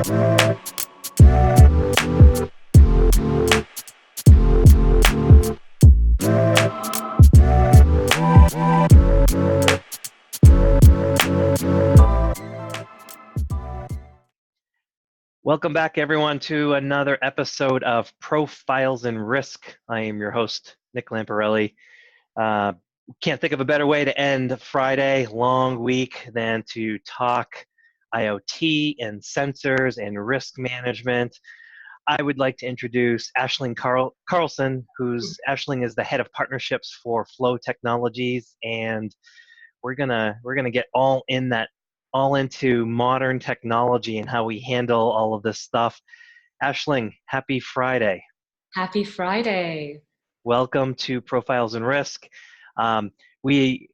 Welcome back, everyone, to another episode of Profiles in Risk. I am your host, Nick Lamparelli. Can't think of a better way to end Friday, long week, than to talk IoT and sensors and risk management. I would like to introduce Aisling Carlson, Aisling is the head of partnerships for Flo Technologies, and we're gonna get all into modern technology and how we handle all of this stuff. Aisling, happy Friday. Happy Friday. Welcome to Profiles in Risk. We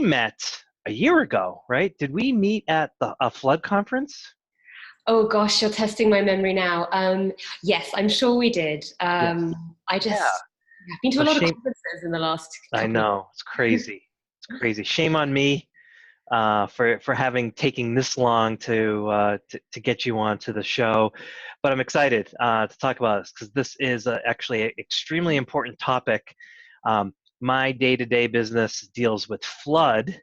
met a year ago, right? Did we meet at a flood conference? Oh gosh, you're testing my memory now. Yes, I'm sure we did. I've been to a lot of conferences in the last couple I know, it's crazy. It's crazy. Shame on me for having taken this long to get you onto the show, but I'm excited to talk about this because this is actually an extremely important topic. My day-to-day business deals with flood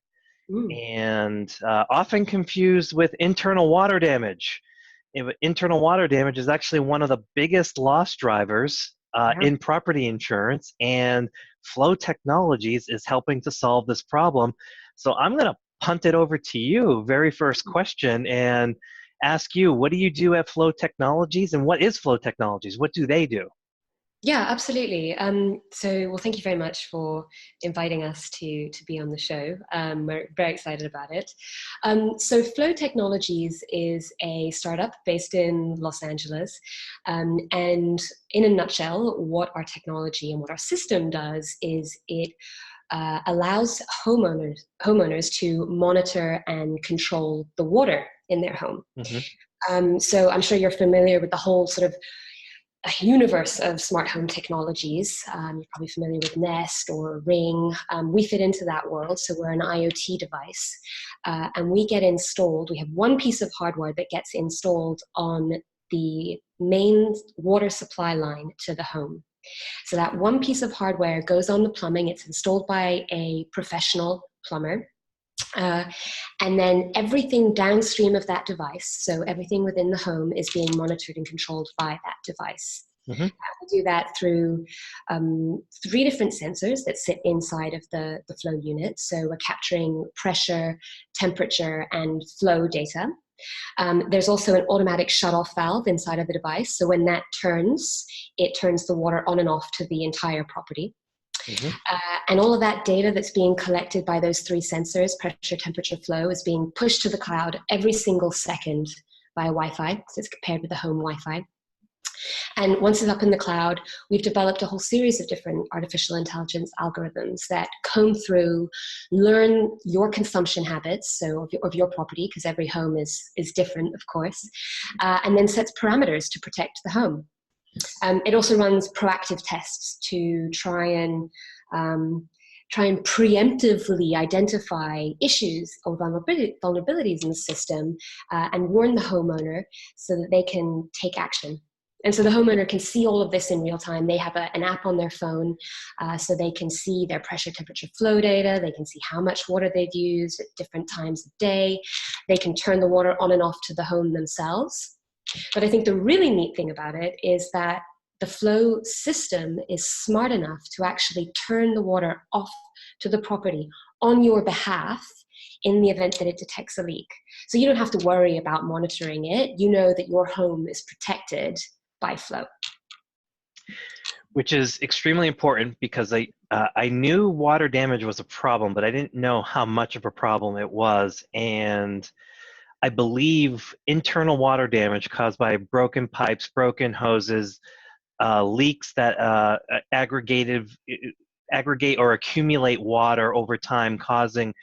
and often confused with internal water damage. Internal water damage is actually one of the biggest loss drivers in property insurance, and Flo Technologies is helping to solve this problem. So I'm going to punt it over to you, very first question, and ask you, what do you do at Flo Technologies, and what is Flo Technologies? What do they do? Yeah, absolutely. Well, thank you very much for inviting us to be on the show. We're very excited about it. So Flo Technologies is a startup based in Los Angeles. And in a nutshell, what our technology and what our system does is it allows homeowners to monitor and control the water in their home. So I'm sure you're familiar with the whole sort of a universe of smart home technologies. You're probably familiar with Nest or Ring. We fit into that world, so we're an IoT device. And we get installed, we have one piece of hardware that gets installed on the main water supply line to the home. So that one piece of hardware goes on the plumbing, it's installed by a professional plumber. And then everything downstream of that device, so everything within the home, is being monitored and controlled by that device. And we do that through 3 different sensors that sit inside of the Flo unit. So we're capturing pressure, temperature, and flow data. There's also an automatic shut-off valve inside of the device. So when that turns, it turns the water on and off to the entire property. And all of that data that's being collected by those 3 sensors, pressure, temperature, flow, is being pushed to the cloud every single second via Wi-Fi, so it's paired with the home Wi-Fi. And once it's up in the cloud, we've developed a whole series of different artificial intelligence algorithms that comb through, learn your consumption habits, so of your property, because every home is different, of course, and then sets parameters to protect the home. It also runs proactive tests to try and preemptively identify issues or vulnerabilities in the system and warn the homeowner so that they can take action. And so the homeowner can see all of this in real time. They have an app on their phone, so they can see their pressure, temperature, flow data. They can see how much water they've used at different times of day. They can turn the water on and off to the home themselves. But I think the really neat thing about it is that the Flo system is smart enough to actually turn the water off to the property on your behalf in the event that it detects a leak. So you don't have to worry about monitoring it. You know that your home is protected by Flo. Which is extremely important because I knew water damage was a problem, but I didn't know how much of a problem it was. And I believe internal water damage caused by broken pipes, broken hoses, leaks that aggregate or accumulate water over time, causing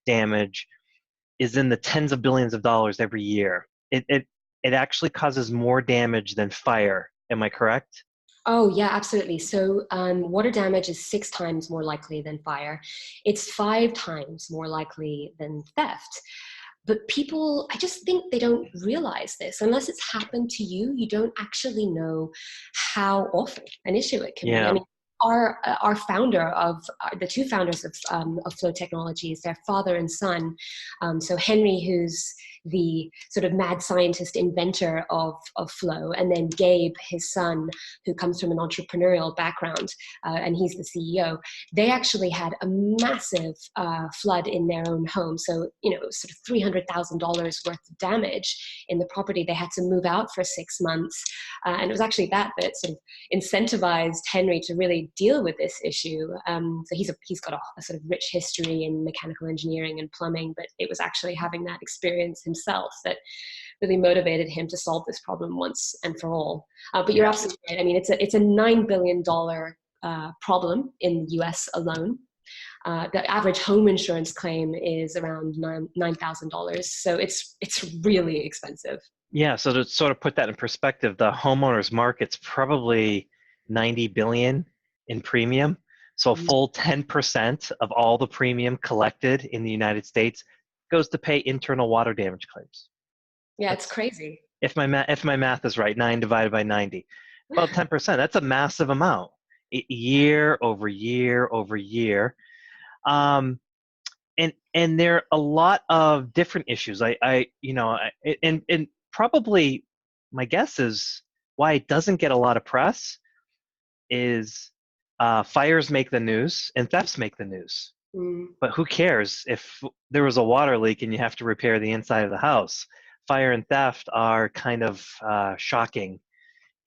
damage, is in the tens of billions of dollars every year. It actually causes more damage than fire. Am I correct? Oh, yeah, absolutely. So water damage is 6 times more likely than fire. It's 5 times more likely than theft. but people, I just think they don't realize this. Unless it's happened to you, you don't actually know how awful an issue it can be. I Yeah. mean, our founder of the two founders of Flo Technologies, their father and son. So Henry, who's the sort of mad scientist inventor of Flo, and then Gabe, his son, who comes from an entrepreneurial background, and he's the CEO. They actually had a massive flood in their own home. So, sort of $300,000 worth of damage in the property. They had to move out for 6 months. And it was actually that sort of incentivized Henry to really deal with this issue. So he's got a sort of rich history in mechanical engineering and plumbing, but it was actually having that experience himself that really motivated him to solve this problem once and for all. But you're absolutely right. I mean, it's a $9 billion problem in the US alone. The average home insurance claim is around $9,000. So it's really expensive. Yeah, so to sort of put that in perspective, the homeowners market's probably 90 billion in premium. So a full 10% of all the premium collected in the United States goes to pay internal water damage claims. Yeah, it's crazy. If my math is right, 9 divided by 90, about 10%. That's a massive amount, year over year over year. And there are a lot of different issues. And probably my guess is why it doesn't get a lot of press is fires make the news and thefts make the news. But who cares if there was a water leak and you have to repair the inside of the house? Fire and theft are kind of shocking,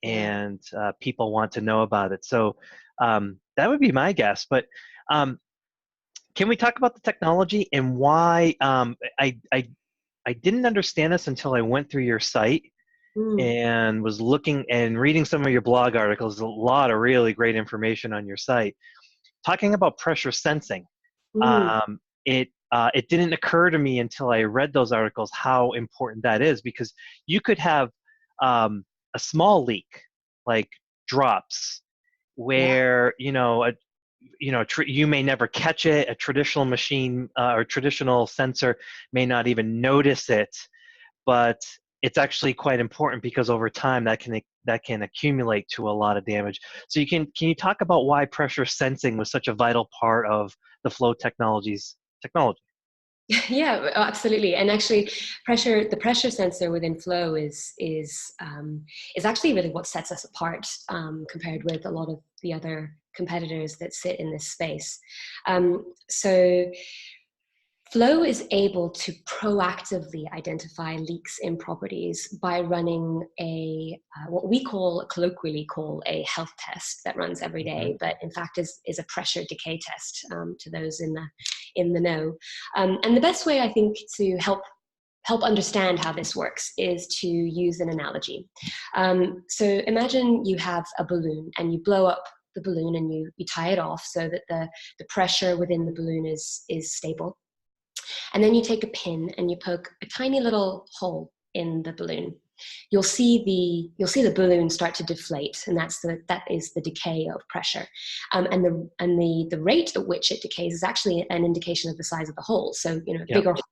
and people want to know about it. So that would be my guess. But can we talk about the technology and why I didn't understand this until I went through your site and was looking and reading some of your blog articles. A lot of really great information on your site. Talking about pressure sensing, it didn't occur to me until I read those articles how important that is, because you could have a small leak, like drops, where you may never catch it. A traditional machine or traditional sensor may not even notice it, but it's actually quite important because over time that can accumulate to a lot of damage. So can you talk about why pressure sensing was such a vital part of the Flo Technologies technology? Yeah, absolutely. And actually, the pressure sensor within Flo is actually really what sets us apart compared with a lot of the other competitors that sit in this space. So Flo is able to proactively identify leaks in properties by running what we colloquially call a health test that runs every day, but in fact is a pressure decay test to those in the know. And the best way, I think, to help understand how this works is to use an analogy. So imagine you have a balloon and you blow up the balloon and you tie it off so that the pressure within the balloon is stable. And then you take a pin and you poke a tiny little hole in the balloon. You'll see the balloon start to deflate, and that is the decay of pressure. And the rate at which it decays is actually an indication of the size of the hole. So bigger hole,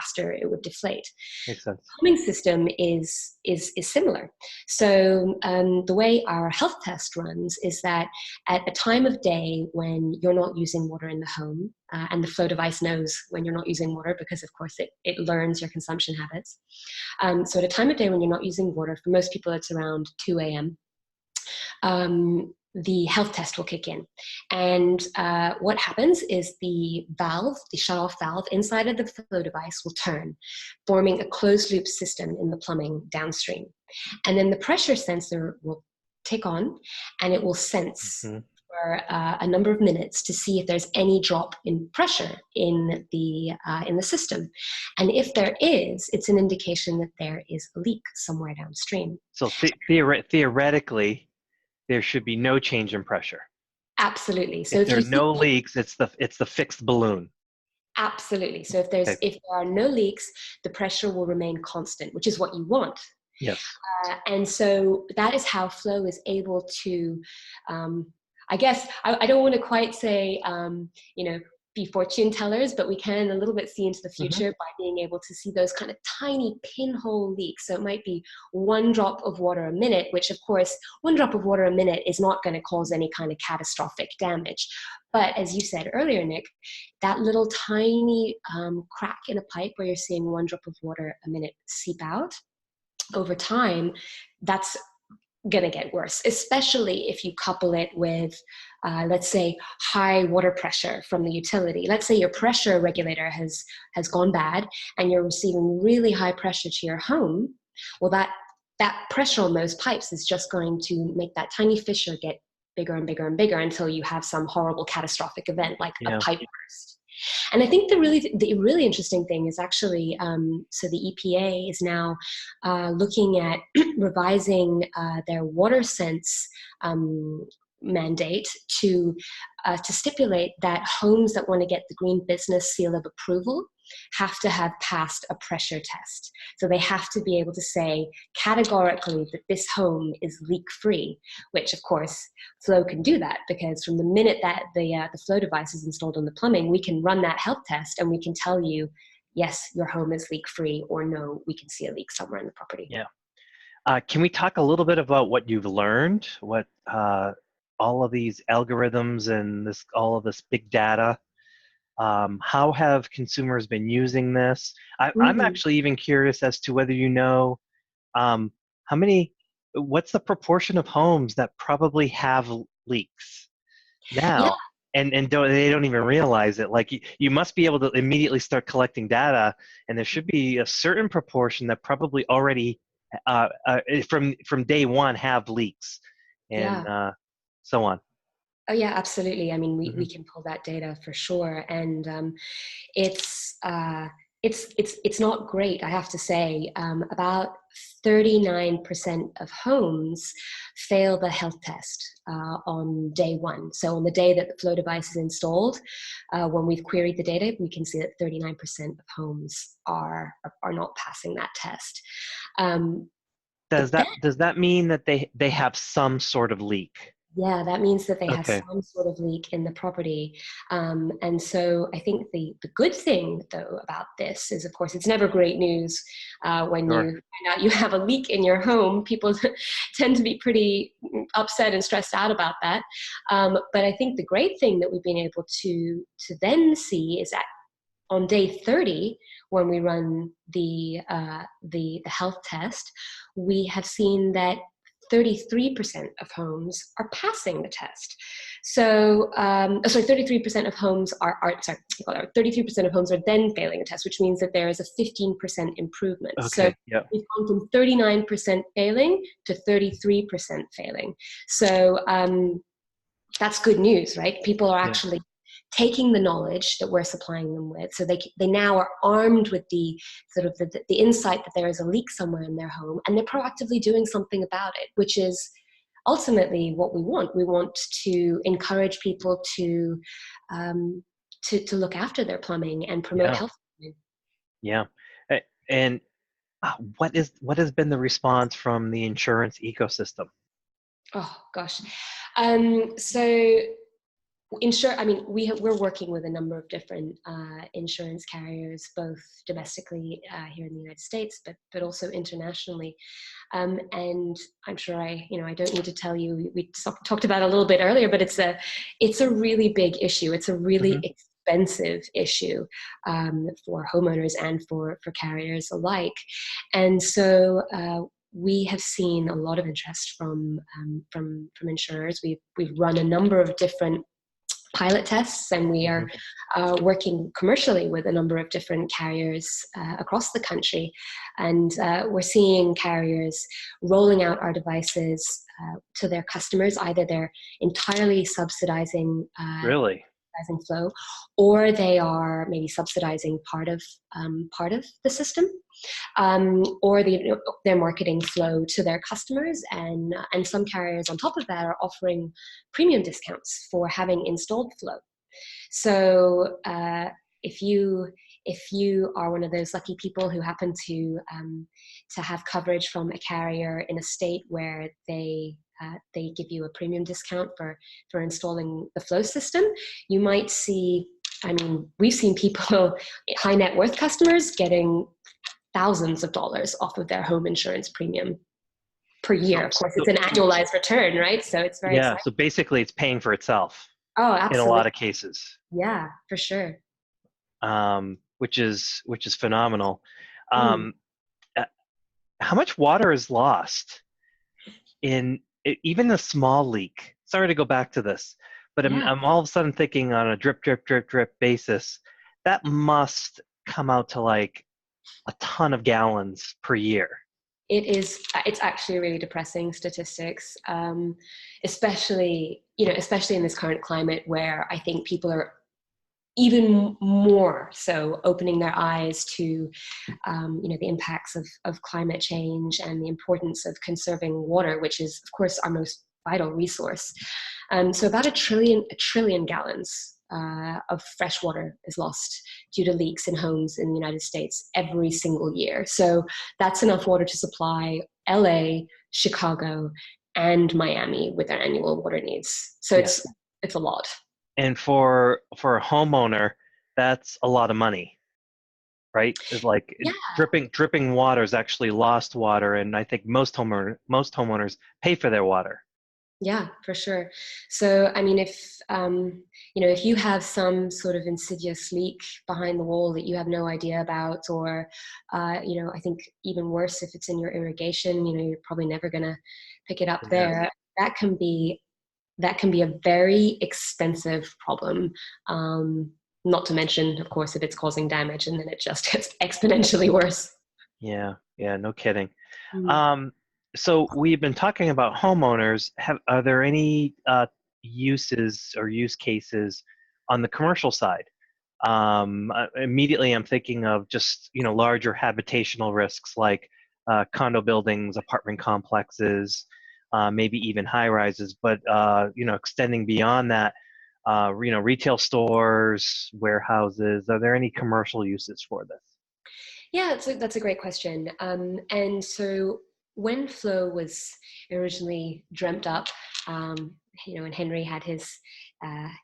faster it would deflate. Makes sense. The plumbing system is similar. So the way our health test runs is that at a time of day when you're not using water in the home, and the Flo device knows when you're not using water because, of course, it learns your consumption habits. So at a time of day when you're not using water, for most people it's around 2 a.m., the health test will kick in. And what happens is the shut-off valve inside of the Flo device will turn, forming a closed-loop system in the plumbing downstream. And then the pressure sensor will tick on, and it will sense for a number of minutes to see if there's any drop in pressure in the system. And if there is, it's an indication that there is a leak somewhere downstream. So theoretically, there should be no change in pressure. Absolutely. So if there are no leaks, it's the fixed balloon. Absolutely. So if there are no leaks, the pressure will remain constant, which is what you want. Yes. And so that is how Flo is able to, I guess, I don't want to quite say, be fortune tellers, but we can a little bit see into the Mm-hmm. future by being able to see those kind of tiny pinhole leaks. So it might be 1 drop of water a minute, which of course, 1 drop of water a minute is not going to cause any kind of catastrophic damage. But as you said earlier, Nick, that little tiny crack in a pipe where you're seeing 1 drop of water a minute seep out, over time, that's going to get worse, especially if you couple it with, let's say, high water pressure from the utility. Let's say your pressure regulator has gone bad and you're receiving really high pressure to your home. Well, that pressure on those pipes is just going to make that tiny fissure get bigger and bigger and bigger until you have some horrible catastrophic event like a pipe burst. And I think the really interesting thing is actually, so the EPA is now looking at revising their Watersense mandate to stipulate that homes that want to get the Green Business Seal of Approval have to have passed a pressure test. So they have to be able to say categorically that this home is leak-free, which of course Flo can do that, because from the minute that the Flo device is installed on the plumbing, we can run that health test and we can tell you, yes, your home is leak-free, or no, we can see a leak somewhere in the property. Yeah. Can we talk a little bit about what you've learned, what all of these algorithms and all of this big data? How have consumers been using this? I'm actually even curious as to whether you know what's the proportion of homes that probably have leaks Yeah. now, and they don't even realize it. Like you must be able to immediately start collecting data, and there should be a certain proportion that probably already from day one have leaks, and Yeah. so on. Oh yeah, absolutely. I mean, Mm-hmm. we can pull that data for sure, and it's it's not great, I have to say. About 39% of homes fail the health test on day one. So on the day that the Flo device is installed, when we've queried the data, we can see that 39% of homes are not passing that test. Does that mean that they have some sort of leak? Yeah, that means that they have Okay. some sort of leak in the property. And so I think the good thing, though, about this is, of course, it's never great news when Sure. you find out you have a leak in your home. People tend to be pretty upset and stressed out about that. But I think the great thing that we've been able to then see is that on day 30, when we run the health test, we have seen that 33% of homes are passing the test. So, 33% of homes are 33% of homes are then failing the test, which means that there is a 15% improvement. So Okay. Yeah. we've gone from 39% failing to 33% failing. So that's good news, right? People are Yeah. actually taking the knowledge that we're supplying them with, so they now are armed with the sort of the insight that there is a leak somewhere in their home, and they're proactively doing something about it, which is ultimately what we want. We want to encourage people to look after their plumbing and promote Yeah. health. Yeah. And what has been the response from the insurance ecosystem? Oh gosh, so. I mean, we're working with a number of different insurance carriers, both domestically here in the United States, but also internationally. And I'm sure I don't need to tell you. We talked about it a little bit earlier, but it's a really big issue. It's a really expensive issue for homeowners and for carriers alike. And so we have seen a lot of interest from insurers. We've run a number of different pilot tests, and we are working commercially with a number of different carriers across the country. And we're seeing carriers rolling out our devices to their customers. Either they're entirely subsidizing Really? Flo, or they are maybe subsidizing part of the system, or they're marketing Flo to their customers, and some carriers on top of that are offering premium discounts for having installed Flo. So if you are one of those lucky people who happen to have coverage from a carrier in a state where they give you a premium discount for installing the Flo system, you might see I mean, we've seen people, high net worth customers, getting thousands of dollars off of their home insurance premium per year. Of course, it's an annualized return, right? So it's very yeah, exciting. so basically it's paying for itself Oh, in a absolutely. lot of cases, Yeah, for sure. which is phenomenal. Mm. Um, uh, how much water is lost in even a small leak? Sorry to go back to this, but Yeah. I'm all of a sudden thinking on a drip, drip, drip, drip basis, that must come out to like a ton of gallons per year. It's actually really depressing statistics, especially, especially in this current climate where I think people are even more so opening their eyes to the impacts of climate change and the importance of conserving water, which is of course our most vital resource. So about a trillion gallons of fresh water is lost due to leaks in homes in the United States every single year. So that's enough water to supply LA, Chicago, and Miami with their annual water needs. So Yeah. it's a lot. And for a homeowner, that's a lot of money, right? It's like Yeah. dripping water is actually lost water, and I think most homeowners pay for their water. Yeah, for sure. So, I mean, if you have some sort of insidious leak behind the wall that you have no idea about, or, I think even worse if it's in your irrigation, you're probably never going to pick it up Yeah. there. That can be a very expensive problem. Not to mention, of course, if it's causing damage, and then it just gets exponentially worse. Yeah, yeah, no kidding. Mm. Um, so we've been talking about homeowners. Are there any uses or use cases on the commercial side? Immediately, I'm thinking of just larger habitational risks like condo buildings, apartment complexes, maybe even high rises. But extending beyond that, retail stores, warehouses. Are there any commercial uses for this? Yeah, that's a great question. And so when Flo was originally dreamt up, and Henry had his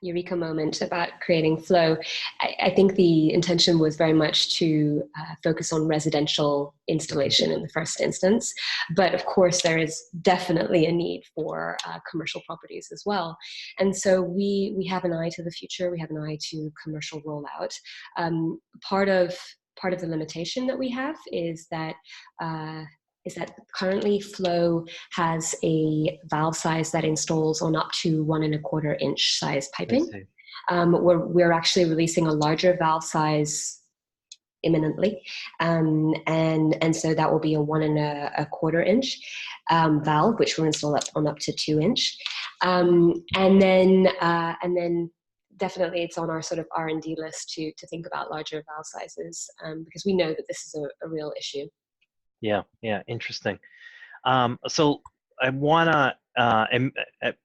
eureka moment about creating Flo, I think the intention was very much to focus on residential installation in the first instance. But of course, there is definitely a need for commercial properties as well. And so we have an eye to the future. We have an eye to commercial rollout. Part of the limitation that we have uh, is that currently Flo has a valve size that installs on up to 1.25 inch size I piping. see. We're actually releasing a larger valve size imminently, and so that will be a 1.25 inch valve, which will install up to 2 inch, and then definitely it's on our sort of R&D list to think about larger valve sizes, because we know that this is a real issue. Yeah, yeah, interesting. So I wanna,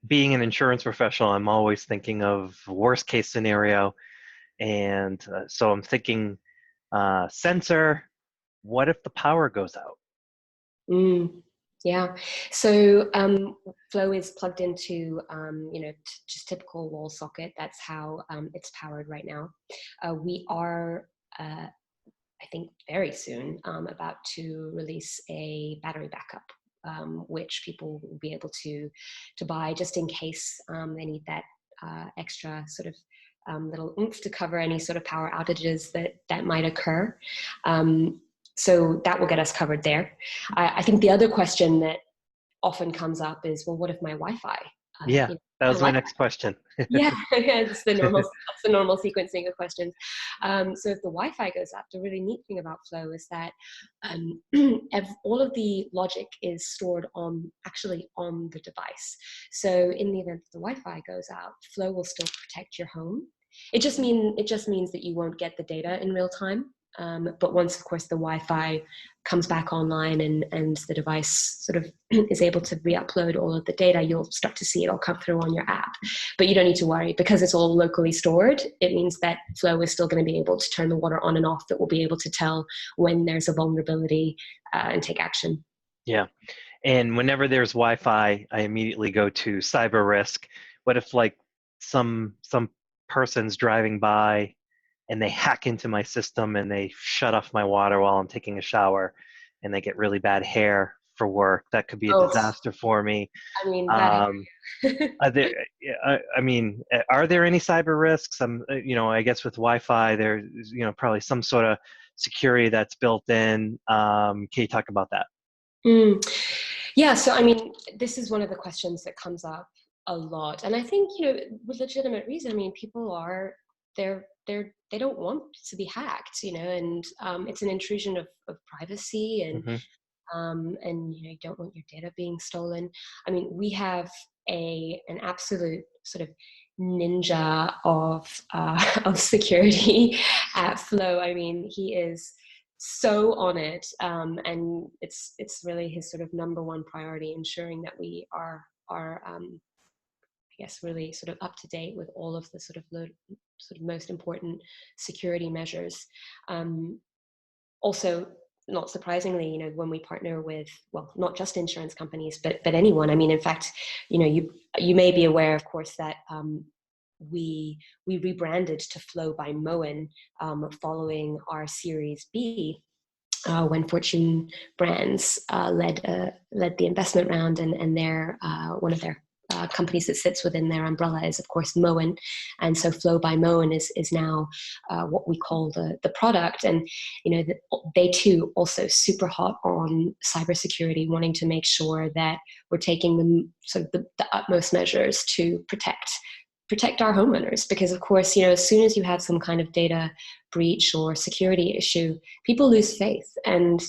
being an insurance professional, I'm always thinking of worst case scenario, and so I'm thinking sensor. What if the power goes out? Mm, yeah. So Flow is plugged into just typical wall socket. That's how it's powered right now. We are, I think, very soon about to release a battery backup, which people will be able to buy just in case they need that extra sort of little oomph to cover any sort of power outages that might occur. Um, so that will get us covered there. I think the other question that often comes up is, well, what if my Wi-Fi? Yeah, that My was my Wi-Fi next question. yeah, yeah, that's the normal sequencing of questions. So if the Wi-Fi goes up, the really neat thing about Flow is that um, all of the logic is stored actually on the device. So in the event that the Wi-Fi goes out, Flow will still protect your home. It just means that you won't get the data in real time. But once, of course, the Wi-Fi comes back online and the device sort of is able to re-upload all of the data, you'll start to see it all come through on your app. But you don't need to worry because it's all locally stored. It means that Flow is still going to be able to turn the water on and off, that will be able to tell when there's a vulnerability and take action. Yeah, and whenever there's Wi-Fi, I immediately go to cyber risk. What if like some person's driving by and they hack into my system and they shut off my water while I'm taking a shower, and they get really bad hair for work. That could be a Oh, disaster for me. I mean, that. Um, are there, I mean, are there any cyber risks? I guess with Wi-Fi, there's, probably some sort of security that's built in. Can you talk about that? Mm. Yeah, so I mean, this is one of the questions that comes up a lot, and I think with legitimate reason. I mean, people they don't want to be hacked, and it's an intrusion of privacy, Hmm. and you don't want your data being stolen. I mean, we have an absolute sort of ninja of security at Flo. I mean, he is so on it, and it's really his sort of number one priority, ensuring that we are I guess really sort of up to date with all of the sort of most important security measures. Also, not surprisingly, when we partner with, well, not just insurance companies, but anyone. I mean, in fact, you may be aware, of course, that we rebranded to Flo by Moen following our Series B. When Fortune Brands led the investment round, and their one of their companies that sits within their umbrella is, of course, Moen, and so Flo by Moen is now what we call the product, and they too also super hot on cybersecurity, wanting to make sure that we're taking the utmost measures to protect our homeowners, because of course, as soon as you have some kind of data breach or security issue, people lose faith, and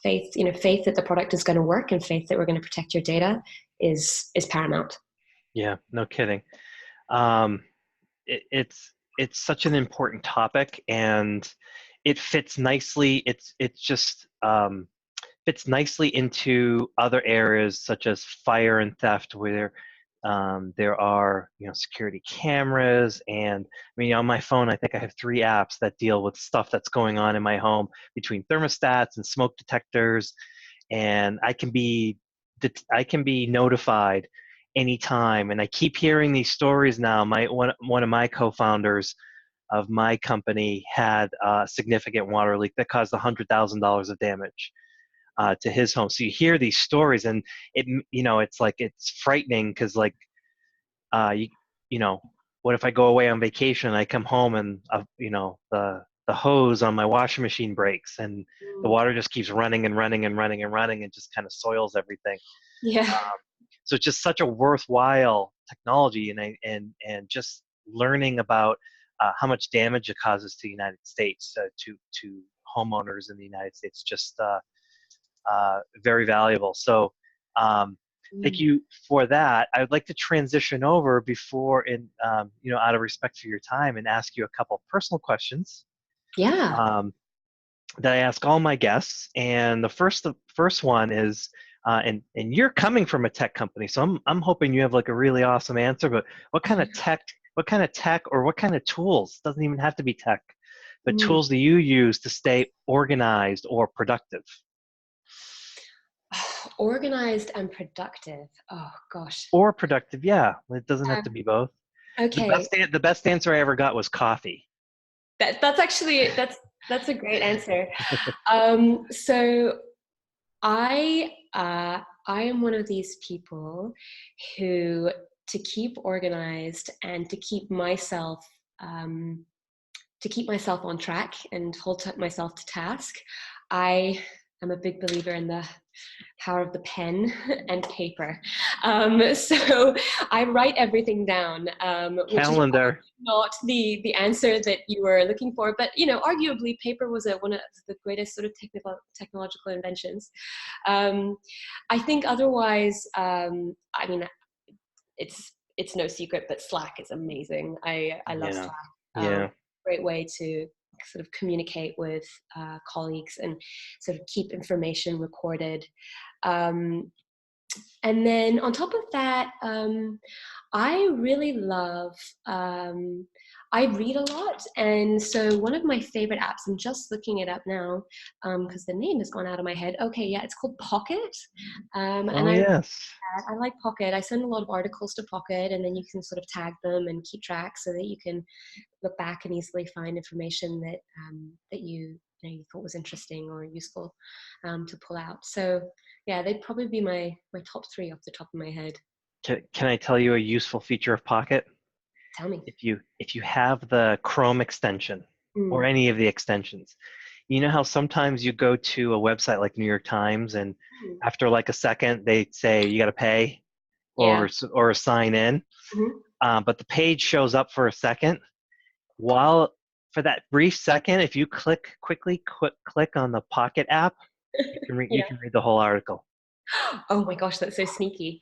faith that the product is going to work and faith that we're going to protect your data is paramount. Yeah, no kidding. Um, it's such an important topic, and it fits nicely. It's just fits nicely into other areas such as fire and theft, where there are security cameras. And I mean, on my phone, I think I have 3 apps that deal with stuff that's going on in my home, between thermostats and smoke detectors, and I can be notified anytime. And I keep hearing these stories now. One of my co-founders of my company had a significant water leak that caused $100,000 of damage to his home. So you hear these stories, and it's like, it's frightening, because like you you know what if I go away on vacation and I come home and the hose on my washing machine breaks, and the water just keeps running and running and running and running, and just kind of soils everything. Yeah. Um, so it's just such a worthwhile technology, and just learning about how much damage it causes to the United States, to homeowners in the United States, just very valuable. So thank you for that. I would like to transition over before, out of respect for your time, and ask you a couple of personal questions Yeah. um, that I ask all my guests. And the first one is, and you're coming from a tech company, so I'm hoping you have like a really awesome answer. But what kind of tech, or what kind of tools? Doesn't even have to be tech, but Mm. tools do you use to stay organized or productive? Organized and productive. Oh gosh. Or productive, yeah. It doesn't have to be both. The Okay. best answer I ever got was coffee. That's actually that's a great answer. So I am one of these people who, to keep organized and to keep myself on track and hold myself to task, I am a big believer in the power of the pen and paper. So I write everything down, which is Calendar. not the answer that you were looking for, but arguably paper was one of the greatest sort of technological inventions. I think otherwise, I mean, it's no secret, but Slack is amazing. I love Yeah. Slack. Yeah. Great way to sort of communicate with and sort of keep information recorded. And And then on top of that, I really love, I read a lot. And so one of my favorite apps, I'm just looking it up now because the name has gone out of my head. Okay, yeah, it's called Pocket. And Oh, yes. I like Pocket. I send a lot of articles to Pocket, and then you can sort of tag them and keep track so that you can look back and easily find information that that you thought was interesting or useful to pull out. So yeah, they'd probably be my top three off the top of my head. Can I tell you a useful feature of Pocket? Tell me. If you have the Chrome extension or Mm. any of the extensions, you know how sometimes you go to a website like New York Times and Mm. after like a second they say you got to pay Yeah. or sign in, Mhm. but the page shows up for a second. While for that brief second, if you quickly click on the Pocket app, you Yeah. can read the whole article. Oh my gosh, that's so sneaky.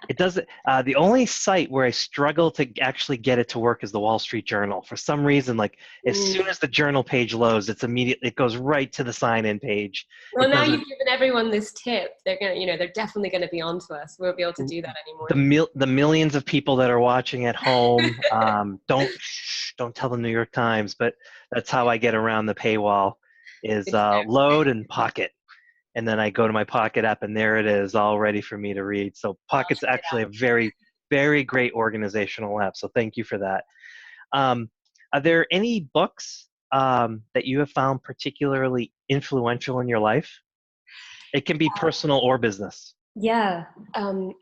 It doesn't. The only site where I struggle to actually get it to work is the Wall Street Journal. For some reason, like as soon Mm. as the journal page loads, it goes right to the sign-in page. Well, It now doesn't. you've given everyone this tip. They're gonna, they're definitely gonna be onto us. We won't be able to do that anymore. The millions of people that are watching at home, don't tell the New York Times, but that's how I get around the paywall. Is Good to know. load and Pocket, and then I go to my Pocket app, and there it is, all ready for me to read. So I'll Pocket's check it actually a very, very great organizational app. So thank you for that. Um, are there any books that you have found particularly influential in your life? It can be personal or business. Yeah,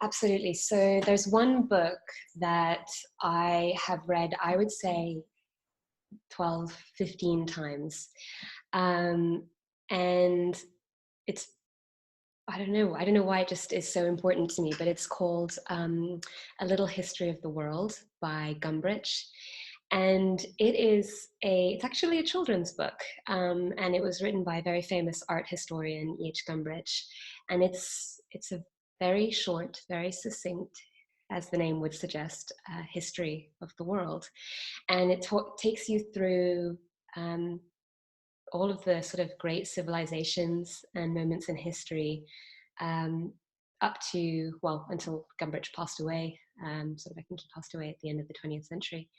absolutely. So there's one book that I have read, I would say 12, 15 times. And it's, I don't know why it just is so important to me, but it's called A Little History of the World by Gumbridge. And it's actually a children's book. And it was written by a very famous art historian, E.H. Gumbridge. And it's a very short, very succinct, as the name would suggest, history of the world. And it takes you through all of the sort of great civilizations and moments in history um, up to, well, until Gumbridge passed away. Sort of, I think he passed away at the end of the 20th century.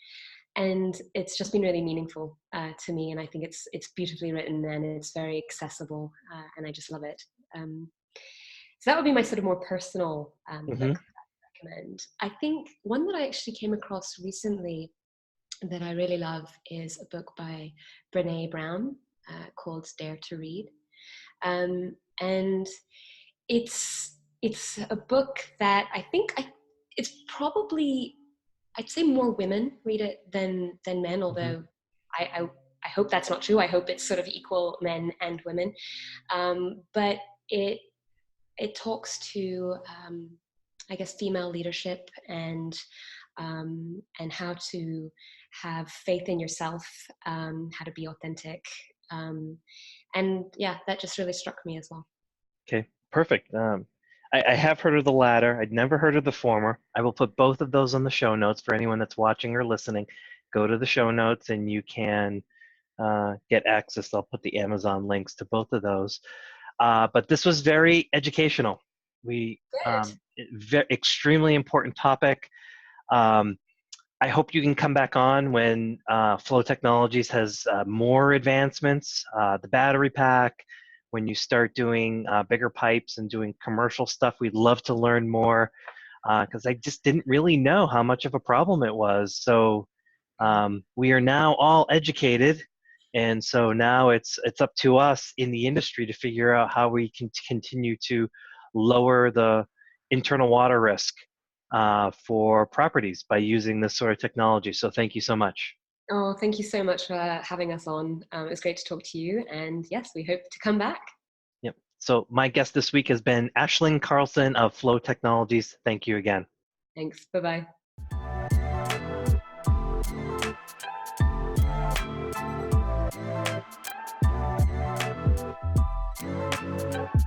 And it's just been really meaningful to me. And I think it's beautifully written and it's very accessible, and I just love it. So that would be my sort of more personal book Hmm. that I recommend. I think one that I actually came across recently that I really love is a book by Brene Brown called Dare to Read. And it's a book that I think it's probably, I'd say more women read it than men, Hmm. although I hope that's not true. I hope it's sort of equal men and women. But it talks to I guess female leadership and how to have faith in yourself, how to be authentic, and yeah, that just really struck me as well. Okay, perfect. I have heard of the latter. I'd never heard of the former. I will put both of those on the show notes for anyone that's watching or listening. Go to the show notes and you can get access. I'll put the Amazon links to both of those. But this was very educational. We Good. extremely important topic. Um, I hope you can come back on when Flow Technologies has more advancements, the battery pack, when you start doing bigger pipes and doing commercial stuff. We'd love to learn more because I just didn't really know how much of a problem it was. So we are now all educated, and so now it's up to us in the industry to figure out how we can continue to lower the internal water risk for properties by using this sort of technology. So thank you so much. Oh, thank you so much for having us on. It was great to talk to you, and yes, we hope to come back. Yep. So my guest this week has been Aisling Carlson of Flo Technologies. Thank you again. Thanks. Bye bye.